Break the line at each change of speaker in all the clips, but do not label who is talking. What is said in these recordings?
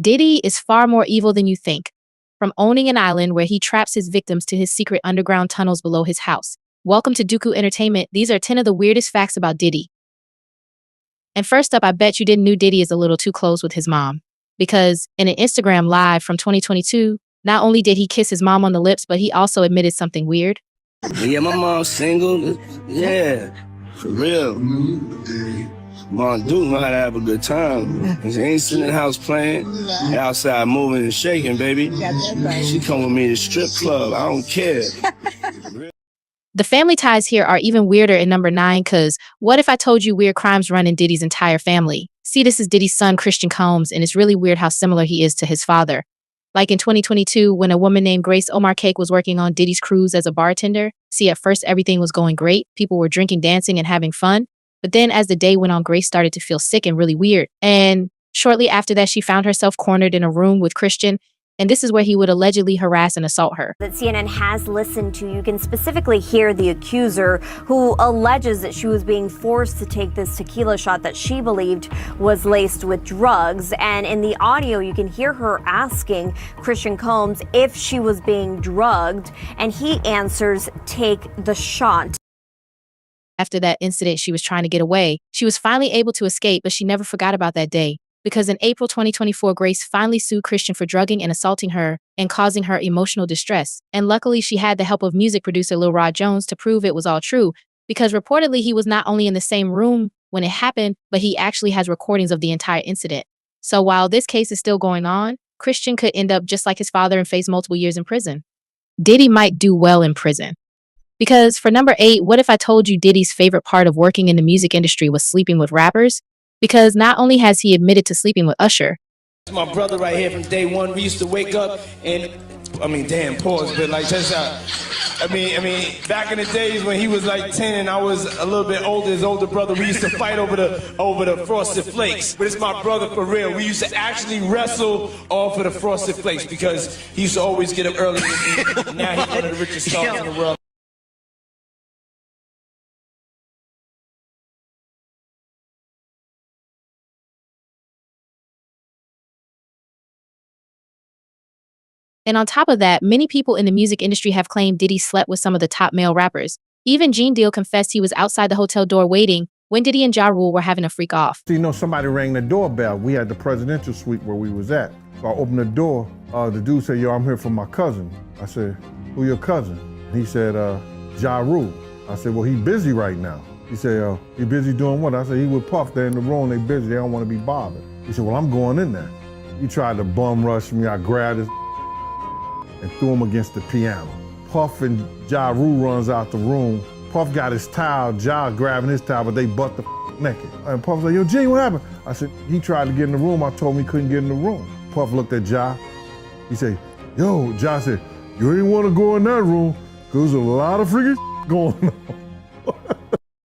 Diddy is far more evil than you think. From owning an island where he traps his victims to his secret underground tunnels below his house. Welcome to Duku Entertainment. These are 10 of the weirdest facts about Diddy. And first up, I bet you didn't know Diddy is a little too close with his mom. Because in an Instagram live from 2022, not only did he kiss his mom on the lips, but he also admitted something weird.
Yeah, my mom's single. Yeah, for real. Mom Duke know how to have a good time. She ain't sitting in the house playing. Outside moving and shaking, baby. She come with me to strip club. I don't care.
The family ties here are even weirder in number 9 because what if I told you weird crimes run in Diddy's entire family? See, this is Diddy's son, Christian Combs, and it's really weird how similar he is to his father. Like in 2022, when a woman named Grace Omar Cake was working on Diddy's cruise as a bartender. See, at first everything was going great. People were drinking, dancing, and having fun. But then as the day went on, Grace started to feel sick and really weird. And shortly after that, she found herself cornered in a room with Christian. And this is where he would allegedly harass and assault her.
That CNN has listened to, you can specifically hear the accuser who alleges that she was being forced to take this tequila shot that she believed was laced with drugs. And in the audio, you can hear her asking Christian Combs if she was being drugged. And he answers, "Take the shot."
After that incident, she was trying to get away. She was finally able to escape, but she never forgot about that day. Because in April 2024, Grace finally sued Christian for drugging and assaulting her and causing her emotional distress. And luckily, she had the help of music producer Lil Rod Jones to prove it was all true, because reportedly he was not only in the same room when it happened, but he actually has recordings of the entire incident. So while this case is still going on, Christian could end up just like his father and face multiple years in prison. Diddy might do well in prison. Because for number 8, what if I told you Diddy's favorite part of working in the music industry was sleeping with rappers? Because not only has he admitted to sleeping with Usher.
My brother right here from day one, we used to wake up and, damn, pause, but like, just back in the days when he was like 10 and I was a little bit older, his older brother, we used to fight over the Frosted Flakes. But it's my brother for real. We used to actually wrestle off of the Frosted Flakes because he used to always get up early. Now he's one of the richest stars in the world.
And on top of that, many people in the music industry have claimed Diddy slept with some of the top male rappers. Even Gene Deal confessed he was outside the hotel door waiting when Diddy and Ja Rule were having a freak off.
So, somebody rang the doorbell. We had the presidential suite where we was at. So I opened the door. The dude said, "Yo, I'm here for my cousin." I said, "Who your cousin?" He said, "Ja Rule." I said, "Well, he busy right now." He said, "He busy doing what?" I said, "He with Puff. They're in the room. They busy. They don't want to be bothered." He said, "Well, I'm going in there." He tried to bum rush me. I grabbed his and threw him against the piano. Puff and Ja Rule runs out the room. Puff got his towel, Ja grabbing his towel, but they butt the naked. And Puff said, "Yo, Gene, what happened?" I said, "He tried to get in the room. I told him he couldn't get in the room." Puff looked at Ja. He said, "Yo," Ja said, "you ain't want to go in that room because there's a lot of freaking going on."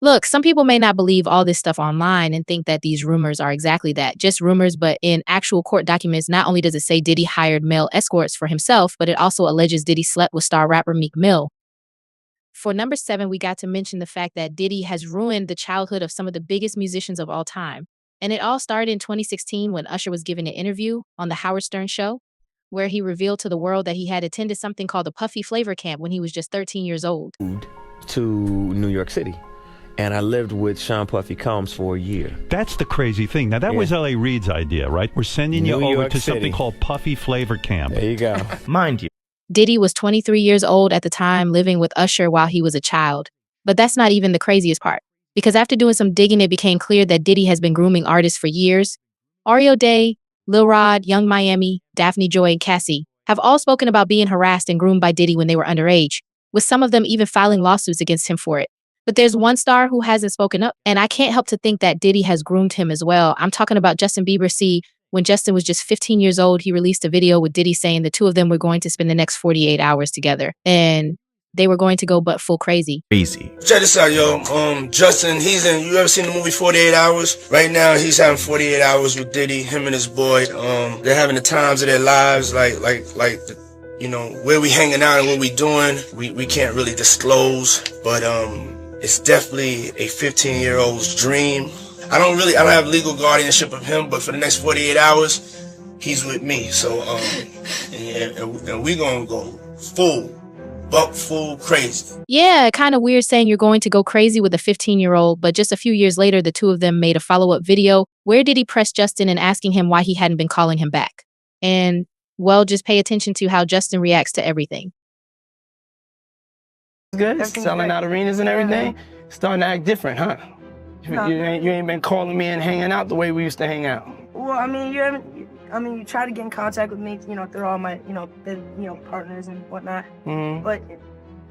Look, some people may not believe all this stuff online and think that these rumors are exactly that, just rumors, but in actual court documents, not only does it say Diddy hired male escorts for himself, but it also alleges Diddy slept with star rapper Meek Mill. For number 7, we got to mention the fact that Diddy has ruined the childhood of some of the biggest musicians of all time. And it all started in 2016 when Usher was giving an interview on the Howard Stern show, where he revealed to the world that he had attended something called the Puffy Flavor Camp when he was just 13 years old.
To New York City. And I lived with Sean Puffy Combs for a year.
That's the crazy thing. Now, that was L.A. Reid's idea, right? We're sending you over to something called Puffy Flavor Camp.
There you go. Mind you.
Diddy was 23 years old at the time, living with Usher while he was a child. But that's not even the craziest part. Because after doing some digging, it became clear that Diddy has been grooming artists for years. Oreo Day, Lil Rod, Young Miami, Daphne Joy, and Cassie have all spoken about being harassed and groomed by Diddy when they were underage, with some of them even filing lawsuits against him for it. But there's one star who hasn't spoken up, and I can't help to think that Diddy has groomed him as well. I'm talking about Justin Bieber. See, when Justin was just 15 years old, he released a video with Diddy saying the two of them were going to spend the next 48 hours together, and they were going to go butt full crazy.
Easy. Check this out, yo. Justin, you ever seen the movie 48 Hours? Right now, he's having 48 hours with Diddy, him and his boy. They're having the times of their lives, where we hanging out and what we doing. We can't really disclose, but it's definitely a 15-year-old's dream. I don't have legal guardianship of him, but for the next 48 hours,
he's with me. So, and we gonna go full crazy.
Yeah, kind of weird saying you're going to go crazy with a 15-year-old, but just a few years later, the two of them made a follow-up video where Diddy pressed Justin and asking him why he hadn't been calling him back. And, well, just pay attention to how Justin reacts to everything.
Good, selling out arenas and everything. Starting to act different, huh?
No.
You ain't been calling me and hanging out the way we used to hang out.
Well, I mean, you try to get in contact with me, through all my, partners and whatnot.
Mm-hmm.
But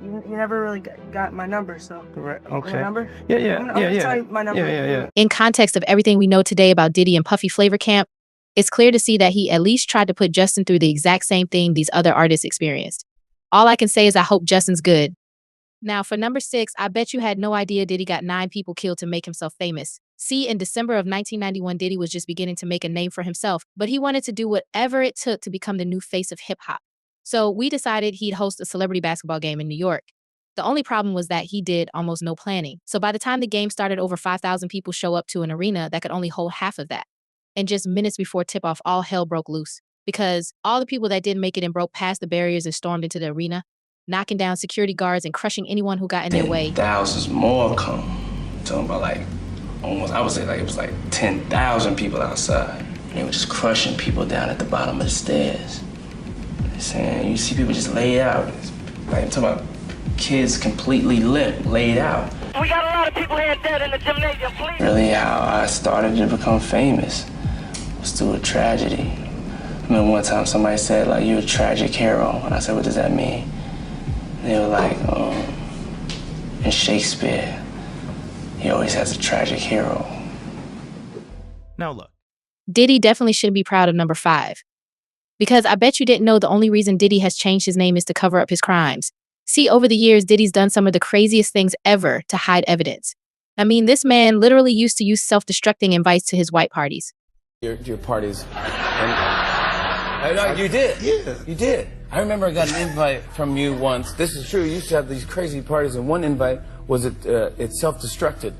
you never really got my number, so.
Correct. Okay.
My number?
Yeah.
I'm gonna tell you my number.
Yeah.
In context of everything we know today about Diddy and Puffy Flavor Camp, it's clear to see that he at least tried to put Justin through the exact same thing these other artists experienced. All I can say is I hope Justin's good. Now, for number 6, I bet you had no idea Diddy got 9 people killed to make himself famous. See, in December of 1991, Diddy was just beginning to make a name for himself, but he wanted to do whatever it took to become the new face of hip-hop. So we decided he'd host a celebrity basketball game in New York. The only problem was that he did almost no planning. So by the time the game started, over 5,000 people show up to an arena that could only hold half of that. And just minutes before tip-off, all hell broke loose. Because all the people that didn't make it and broke past the barriers and stormed into the arena, knocking down security guards and crushing anyone who got in their way.
Thousands more come. I'm talking about I would say it was 10,000 people outside. They were just crushing people down at the bottom of the stairs. They're saying, you see people just laid out. I'm talking about kids completely limp, laid out.
We got a lot of people here dead in the gymnasium, please.
Really how I started to become famous was through a tragedy. I remember one time somebody said, you're a tragic hero. And I said, what does that mean? They were like, in Shakespeare, he always has a tragic hero.
Now look.
Diddy definitely should be proud of number 5. Because I bet you didn't know the only reason Diddy has changed his name is to cover up his crimes. See, over the years, Diddy's done some of the craziest things ever to hide evidence. I mean, this man literally used to use self-destructing invites to his white parties.
Your parties. You did.
Yeah.
You did. I remember I got an invite from you once. This is true. You used to have these crazy parties, and one invite was it self-destructed.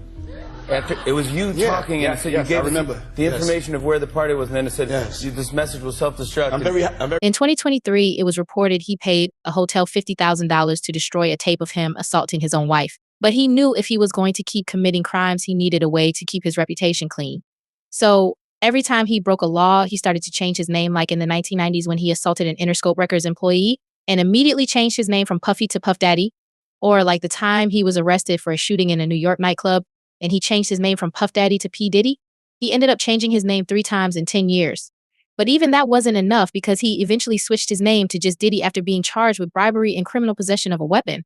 It was you talking, and it said you gave the information of where the party was, and then it said this message was self-destructed.
In 2023, it was reported he paid a hotel $50,000 to destroy a tape of him assaulting his own wife. But he knew if he was going to keep committing crimes, he needed a way to keep his reputation clean. So every time he broke a law, he started to change his name, like in the 1990s when he assaulted an Interscope Records employee and immediately changed his name from Puffy to Puff Daddy. Or like the time he was arrested for a shooting in a New York nightclub and he changed his name from Puff Daddy to P. Diddy. He ended up changing his name 3 times in 10 years. But even that wasn't enough because he eventually switched his name to just Diddy after being charged with bribery and criminal possession of a weapon.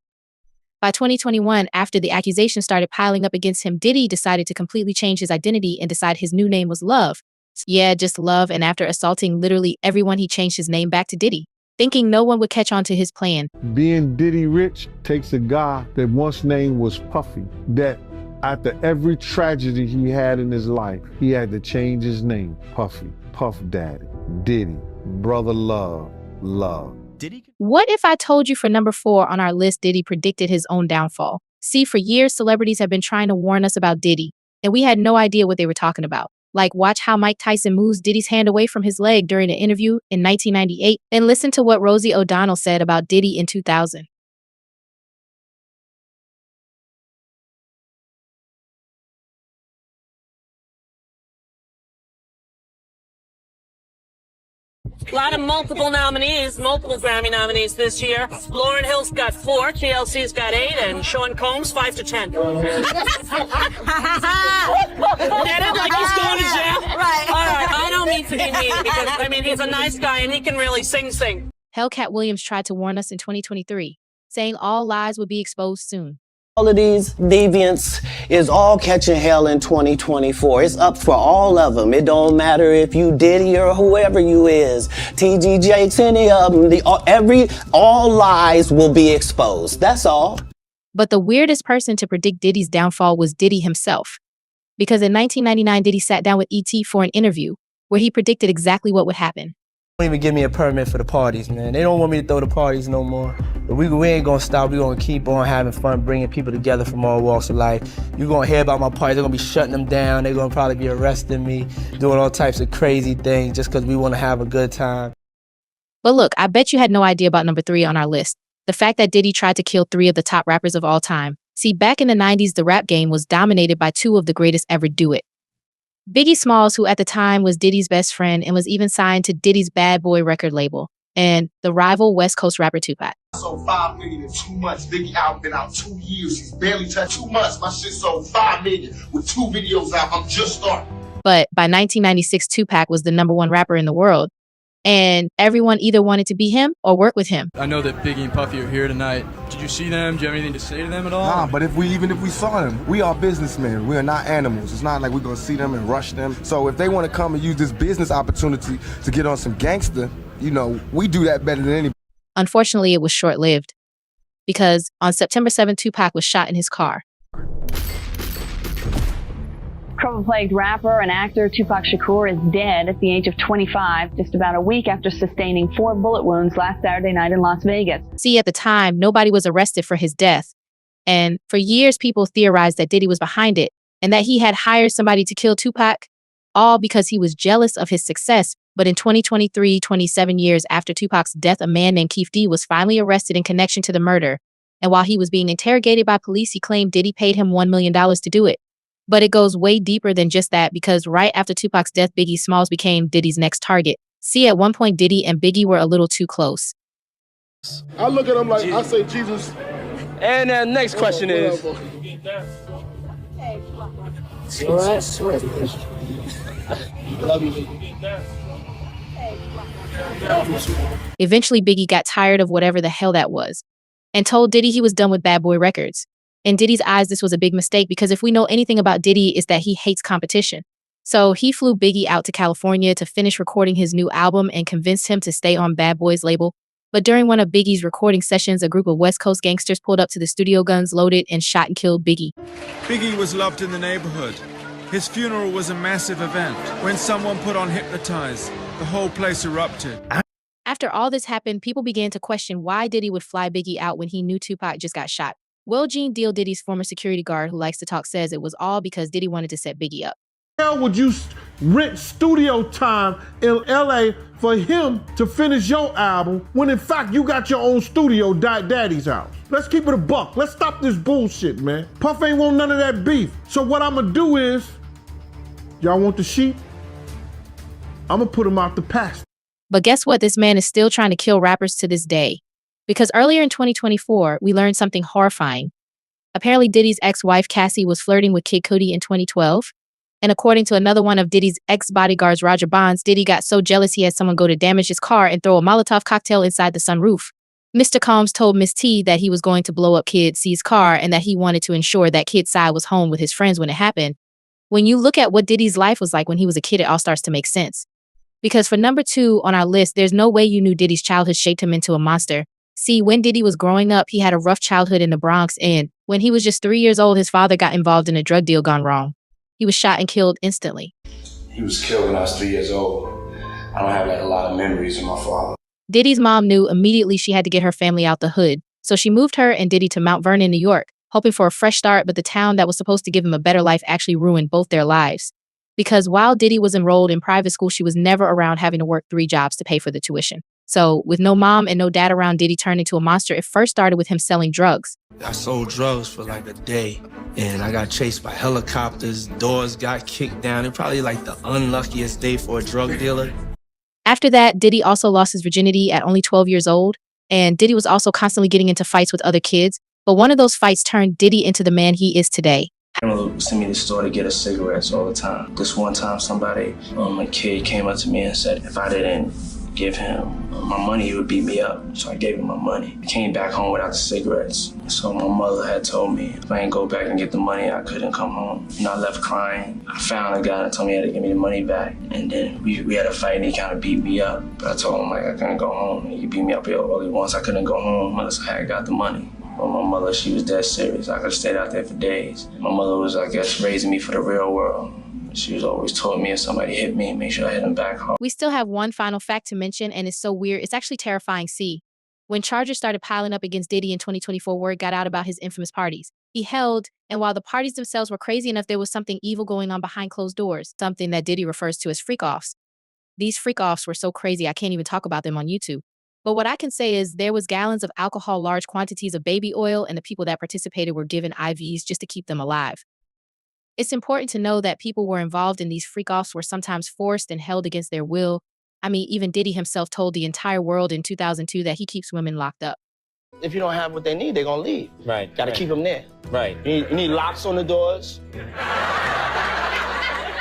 By 2021, after the accusations started piling up against him, Diddy decided to completely change his identity and decide his new name was Love. Yeah, just Love, and after assaulting literally everyone, he changed his name back to Diddy, thinking no one would catch on to his plan.
Being Diddy rich takes a guy that once name was Puffy, that after every tragedy he had in his life, he had to change his name. Puffy, Puff Daddy, Diddy, Brother Love, Love.
What if I told you for number 4 on our list, Diddy predicted his own downfall? See, for years, celebrities have been trying to warn us about Diddy, and we had no idea what they were talking about. Like, watch how Mike Tyson moves Diddy's hand away from his leg during an interview in 1998, and listen to what Rosie O'Donnell said about Diddy in 2000.
A lot of multiple Grammy nominees this year. Lauryn Hill's got 4, TLC's got 8, and Sean Combs 5 to 10. Get it? Like he's going to jail? Right. All right, I don't mean to be mean because, he's a nice guy and he can really sing.
Hellcat Williams tried to warn us in 2023, saying all lies would be exposed soon.
All of these deviants is all catching hell in 2024. It's up for all of them. It don't matter if you Diddy or whoever you is. TG Jakes, any of them. All lies will be exposed. That's all.
But the weirdest person to predict Diddy's downfall was Diddy himself. Because in 1999, Diddy sat down with E.T. for an interview where he predicted exactly what would happen.
Don't even give me a permit for the parties, man. They don't want me to throw the parties no more. But we ain't gonna stop. We gonna keep on having fun, bringing people together from all walks of life. You're gonna hear about my parties. They're gonna be shutting them down. They're gonna probably be arresting me, doing all types of crazy things just because we wanna have a good time.
But look, I bet you had no idea about number 3 on our list. The fact that Diddy tried to kill 3 of the top rappers of all time. See, back in the 90s, the rap game was dominated by 2 of the greatest ever do it. Biggie Smalls, who at the time was Diddy's best friend and was even signed to Diddy's Bad Boy record label, and the rival West Coast rapper Tupac.
I sold 5 million in 2 months. Biggie album been out 2 years. He's barely touched 2 months. My shit sold 5 million with 2 videos out. I'm just starting.
But by 1996, Tupac was the number 1 rapper in the world. And everyone either wanted to be him or work with him.
I know that Biggie and Puffy are here tonight. Did you see them? Do you have anything to say to them at all?
Nah, but even if we saw them, we are businessmen. We are not animals. It's not like we're gonna see them and rush them. So if they want to come and use this business opportunity to get on some gangster, we do that better than anybody.
Unfortunately, it was short-lived. Because on September 7th, Tupac was shot in his car.
Trouble-plagued rapper and actor Tupac Shakur is dead at the age of 25, just about a week after sustaining 4 bullet wounds last Saturday night in Las Vegas.
See, at the time, nobody was arrested for his death. And for years, people theorized that Diddy was behind it and that he had hired somebody to kill Tupac, all because he was jealous of his success. But in 2023, 27 years after Tupac's death, a man named Keith D was finally arrested in connection to the murder. And while he was being interrogated by police, he claimed Diddy paid him $1 million to do it. But it goes way deeper than just that, because right after Tupac's death, Biggie Smalls became Diddy's next target. See, at one point, Diddy and Biggie were a little too close.
I look at him like, I say, Jesus.
And the next question is...
Eventually, Biggie got tired of whatever the hell that was and told Diddy he was done with Bad Boy Records. In Diddy's eyes, this was a big mistake, because if we know anything about Diddy, is that he hates competition. So he flew Biggie out to California to finish recording his new album and convinced him to stay on Bad Boy's label. But during one of Biggie's recording sessions, a group of West Coast gangsters pulled up to the studio, guns loaded, and shot and killed Biggie.
Biggie was loved in the neighborhood. His funeral was a massive event. When someone put on Hypnotize, the whole place erupted.
After all this happened, people began to question why Diddy would fly Biggie out when he knew Tupac just got shot. Well, Gene Deal, Diddy's former security guard who likes to talk, says it was all because Diddy wanted to set Biggie up.
How would you rent studio time in LA for him to finish your album when in fact you got your own studio, Daddy's house? Let's keep it a buck. Let's stop this bullshit, man. Puff ain't want none of that beef. So what I'm gonna do is, y'all want the sheep? I'm gonna put them out the pasture.
But guess what? This man is still trying to kill rappers to this day. Because earlier in 2024, we learned something horrifying. Apparently, Diddy's ex-wife, Cassie, was flirting with Kid Cudi in 2012. And according to another one of Diddy's ex-bodyguards, Roger Bonds, Diddy got so jealous he had someone go to damage his car and throw a Molotov cocktail inside the sunroof. Mr. Combs told Miss T that he was going to blow up Kid C's car and that he wanted to ensure that Kid C was home with his friends when it happened. When you look at what Diddy's life was like when he was a kid, it all starts to make sense. Because for number 2 on our list, there's no way you knew Diddy's childhood shaped him into a monster. See, when Diddy was growing up, he had a rough childhood in the Bronx, and when he was just 3 years old, his father got involved in a drug deal gone wrong. He was shot and killed instantly.
He was killed when I was 3 years old. I don't have a lot of memories of my father.
Diddy's mom knew immediately she had to get her family out the hood, so she moved her and Diddy to Mount Vernon, New York, hoping for a fresh start, but the town that was supposed to give him a better life actually ruined both their lives. Because while Diddy was enrolled in private school, she was never around having to work 3 jobs to pay for the tuition. So with no mom and no dad around, Diddy turned into a monster. It first started with him selling drugs.
I sold drugs for like a day, and I got chased by helicopters, doors got kicked down. It probably like the unluckiest day for a drug dealer.
After that, Diddy also lost his virginity at only 12 years old, and Diddy was also constantly getting into fights with other kids. But one of those fights turned Diddy into the man he is today.
People send me to the store to get us cigarettes all the time. This one time, a kid came up to me and said if I didn't give him my money, he would beat me up. So I gave him my money. I came back home without the cigarettes. So my mother had told me if I didn't go back and get the money, I couldn't come home. I left crying. I found a guy that told me he had to give me the money back. And then we had a fight and he kind of beat me up. But I told him I couldn't go home. He beat me up only once. I couldn't go home unless I had got the money. But my mother, she was dead serious. I could have stayed out there for days. My mother was, I guess, raising me for the real world. She was always told me if somebody hit me, make sure I hit them back hard.
We still have one final fact to mention, and it's so weird, it's actually terrifying. See, when charges started piling up against Diddy in 2024, word got out about his infamous parties he held, and while the parties themselves were crazy enough, there was something evil going on behind closed doors, something that Diddy refers to as freak-offs. These freak-offs were so crazy I can't even talk about them on YouTube. But what I can say is there was gallons of alcohol, large quantities of baby oil, and the people that participated were given IVs just to keep them alive. It's important to know that people were involved in these freak-offs were sometimes forced and held against their will. I mean, even Diddy himself told the entire world in 2002 that he keeps women locked up.
If you don't have what they need, they're gonna leave.
Right.
Gotta keep them there.
Right.
You need locks on the doors.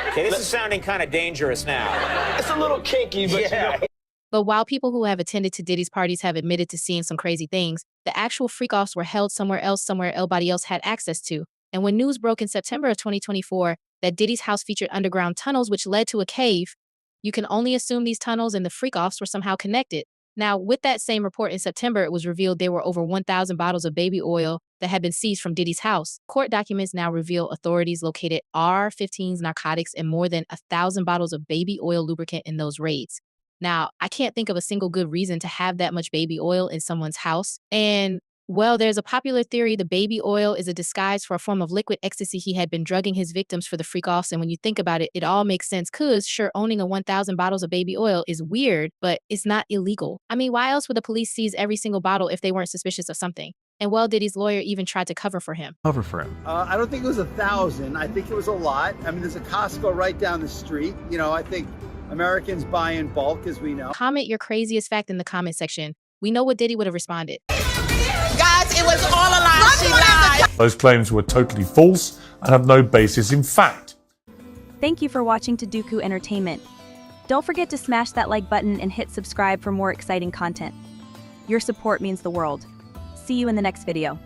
Okay, this is sounding kind of dangerous now.
It's a little kinky, but
yeah.
you know.
But while people who have attended to Diddy's parties have admitted to seeing some crazy things, the actual freak-offs were held somewhere nobody else had access to. And when news broke in September of 2024 that Diddy's house featured underground tunnels which led to a cave, you can only assume these tunnels and the freak-offs were somehow connected. Now, with that same report in September, it was revealed there were over 1,000 bottles of baby oil that had been seized from Diddy's house. Court documents now reveal authorities located AR-15's narcotics and more than 1,000 bottles of baby oil lubricant in those raids. Now, I can't think of a single good reason to have that much baby oil in someone's house. And, well, there's a popular theory the baby oil is a disguise for a form of liquid ecstasy he had been drugging his victims for the freak-offs. And when you think about it, it all makes sense because, sure, owning a 1,000 bottles of baby oil is weird, but it's not illegal. I mean, why else would the police seize every single bottle if they weren't suspicious of something? And, well, Diddy's lawyer even tried to cover for him.
Cover for him.
I don't think it was 1,000. I think it was a lot. I mean, there's a Costco right down the street. You know, I think Americans buy in bulk, as we know.
Comment your craziest fact in the comment section. We know what Diddy would have responded.
Guys, it was all a lie. She lied.
Those claims were totally false and have no basis in fact.
Thank you for watching to Duku Entertainment. Don't forget to smash that like button and hit subscribe for more exciting content. Your support means the world. See you in the next video.